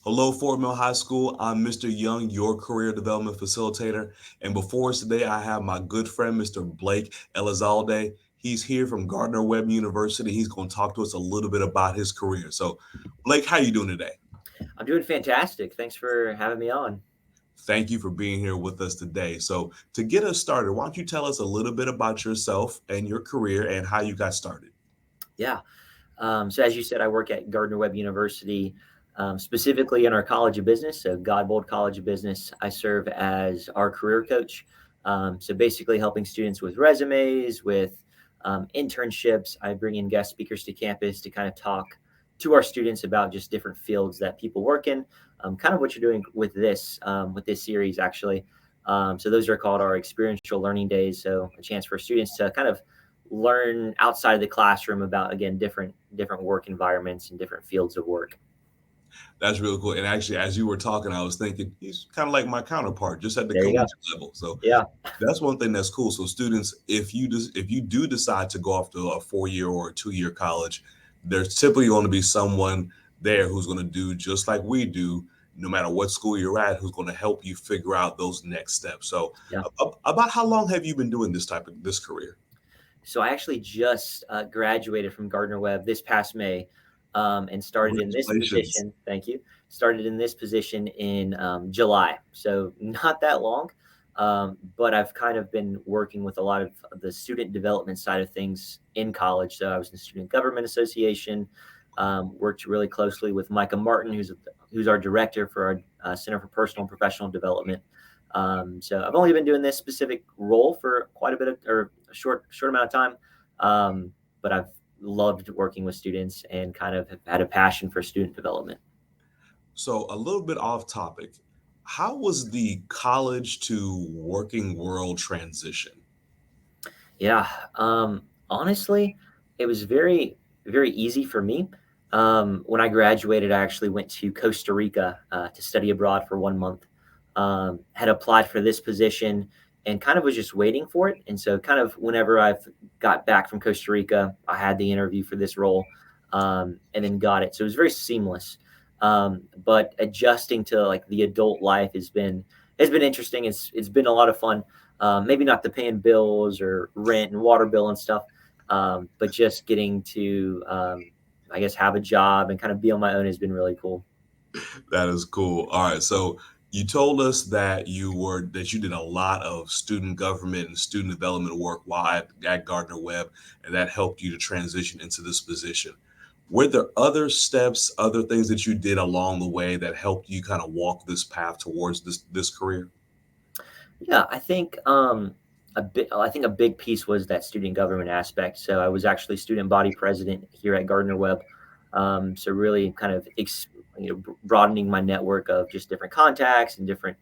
Hello, Fort Mill High School. I'm Mr. Young, your career development facilitator. And before us today, I have my good friend, Mr. Blake Elizalde. He's here from Gardner Webb University. He's going to talk to us a little bit about his career. So, Blake, how you doing today? I'm doing fantastic. Thanks for having me on. Thank you for being here with us today. So, to get us started, why don't you tell us a little bit about yourself and your career and how you got started? Yeah. So, as you said, I work at Gardner Webb University, specifically in our College of Business, so Godbold College of Business. I serve as our career coach. So, basically, helping students with resumes, with internships. I bring in guest speakers to campus to kind of talk to our students about just different fields that people work in. Kind of what you're doing with this series, actually. So, those are called our experiential learning days. So, a chance for students to kind of learn outside of the classroom about again different work environments and different fields of work. That's really cool. And actually, as you were talking, I was thinking he's kind of like my counterpart, just at the There you go. collegiate level. So Yeah. that's one thing that's cool. So students, if you do decide to go off to a 4 year or a 2 year college, there's typically going to be someone there who's going to do just like we do, no matter what school you're at, who's going to help you figure out those next steps. So, Yeah. about how long have you been doing this career? So I actually just graduated from Gardner Webb this past May, and started in this Congratulations. position. Thank you. Started in this position in July, so not that long. But I've kind of been working with a lot of the student development side of things in college. So I was in the Student Government Association. Worked really closely with Micah Martin, who's our director for our Center for Personal and Professional Development. So I've only been doing this specific role for quite a bit of, or a short amount of time, but I've loved working with students and kind of have had a passion for student development. So, a little bit off topic. How was the college to working world transition? Yeah, honestly, it was very easy for me. When I graduated, I actually went to Costa Rica to study abroad for 1 month. Had applied for this position and kind of was just waiting for it. And so, kind of whenever I've got back from Costa Rica, I had the interview for this role, and then got it. So it was very seamless. But adjusting to like the adult life has been interesting. It's been a lot of fun. Maybe not the paying bills or rent and water bill and stuff, but just getting to, I guess, have a job and kind of be on my own has been really cool. That is cool. All right. So you told us that you did a lot of student government and student development work while at Gardner Webb, and that helped you to transition into this position. Were there other steps, other things that you did along the way that helped you kind of walk this path towards this career? Yeah, I think a big piece was that student government aspect. So I was actually student body president here at Gardner Webb. So really kind of broadening my network of just different contacts and different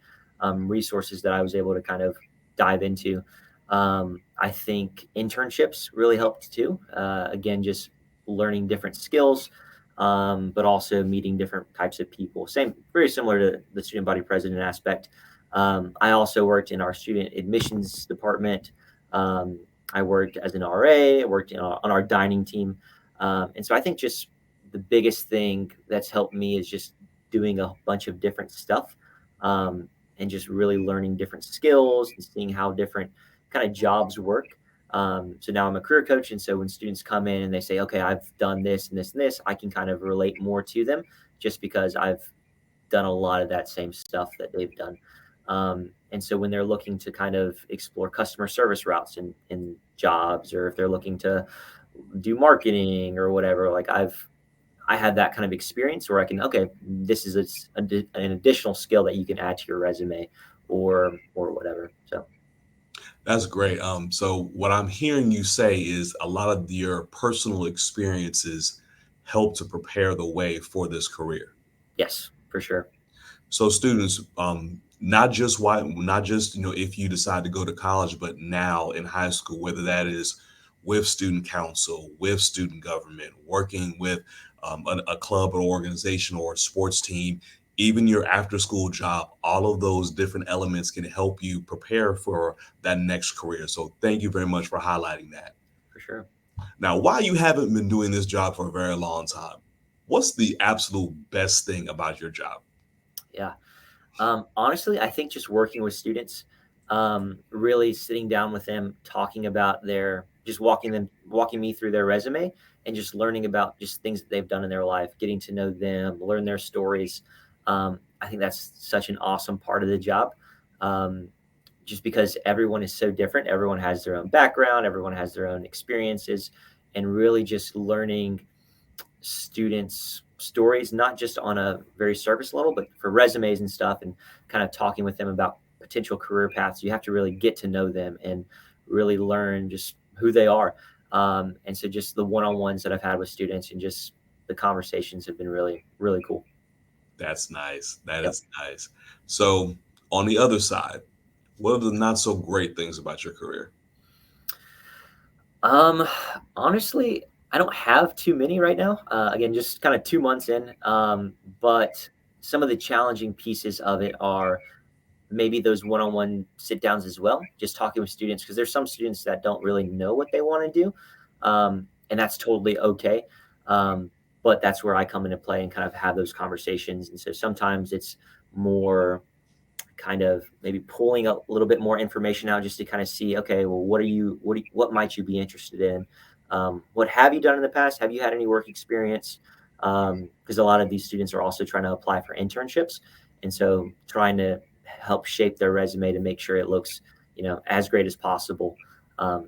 resources that I was able to kind of dive into. I think internships really helped too. Again, just learning different skills, but also meeting different types of people. Same, very similar to the student body president aspect. I also worked in our student admissions department. I worked as an RA. I worked on our dining team, and so I think just the biggest thing that's helped me is just doing a bunch of different stuff, and just really learning different skills and seeing how different kind of jobs work. So now I'm a career coach, and so when students come in and they say, "Okay, I've done this and this and this," I can kind of relate more to them just because I've done a lot of that same stuff that they've done. And so when they're looking to kind of explore customer service routes in jobs, or if they're looking to do marketing or whatever, like I had that kind of experience where I can, okay, this is an additional skill that you can add to your resume or whatever. So That's great. So what I'm hearing you say is a lot of your personal experiences help to prepare the way for this career. yes, for sure. So students, not just if you decide to go to college, but now in high school, whether that is with student council, with student government, working with a club or organization or a sports team, even your after school job, all of those different elements can help you prepare for that next career. So thank you very much for highlighting that. For sure. Now, while you haven't been doing this job for a very long time, what's the absolute best thing about your job? Yeah. Honestly, I think just working with students, really sitting down with them, talking about just walking me through their resume and just learning about just things that they've done in their life, getting to know them, learn their stories. I think that's such an awesome part of the job. Um, just because everyone is so different, everyone has their own background, everyone has their own experiences, and really just learning students' stories, not just on a very surface level, but for resumes and stuff, and kind of talking with them about potential career paths. You have to really get to know them and really learn just who they are. And so, just the one-on-ones that I've had with students and just the conversations have been really, really cool. That's nice. That Yep. is nice. So, on the other side, what are the not so great things about your career? Um, Honestly, I don't have too many right now. Again, just kind of 2 months in. But some of the challenging pieces of it are maybe those one-on-one sit downs as well, just talking with students because there's some students that don't really know what they want to do, and that's totally okay. Um, but that's where I come into play and kind of have those conversations. And so sometimes it's more kind of maybe pulling a little bit more information out just to kind of see, okay, well, what might you be interested in? What have you done in the past? Have you had any work experience? Because a lot of these students are also trying to apply for internships, and so trying to help shape their resume to make sure it looks, as great as possible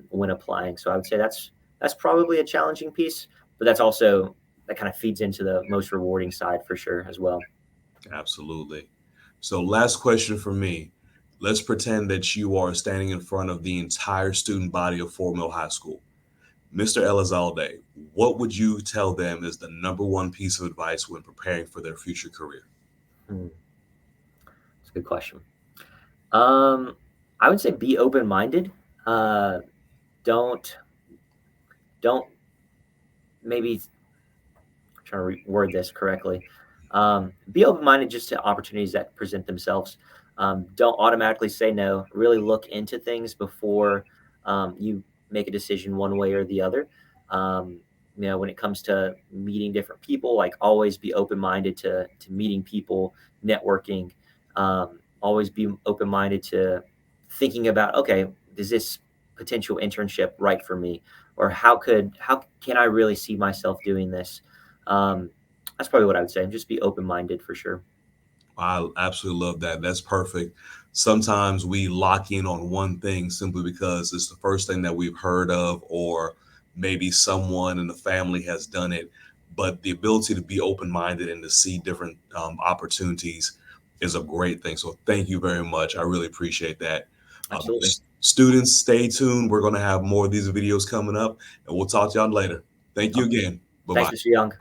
when applying. So I would say that's probably a challenging piece, but that kind of feeds into the most rewarding side for sure as well. Absolutely. So, last question for me. Let's pretend that you are standing in front of the entire student body of Fort Mill High School. Mr. Elizalde, what would you tell them is the number one piece of advice when preparing for their future career? Hmm, that's a good question. Um, I would say be open-minded. Uh, don't maybe trying to word this correctly. Be open-minded just to opportunities that present themselves. Don't automatically say no. Really look into things before you make a decision one way or the other. Um, when it comes to meeting different people, like always be open-minded to meeting people, networking. Always be open-minded to thinking about, okay, is this potential internship right for me, or how can I really see myself doing this? um, that's probably what I would say. Just be open minded for sure. I absolutely love that. That's perfect. Sometimes we lock in on one thing simply because it's the first thing that we've heard of, or maybe someone in the family has done it. But the ability to be open minded and to see different opportunities is a great thing. So, thank you very much. I really appreciate that. Absolutely. Students, stay tuned. We're going to have more of these videos coming up, and we'll talk to y'all later. Thank you Awesome. again. Bye Thanks, bye. Mr. Young.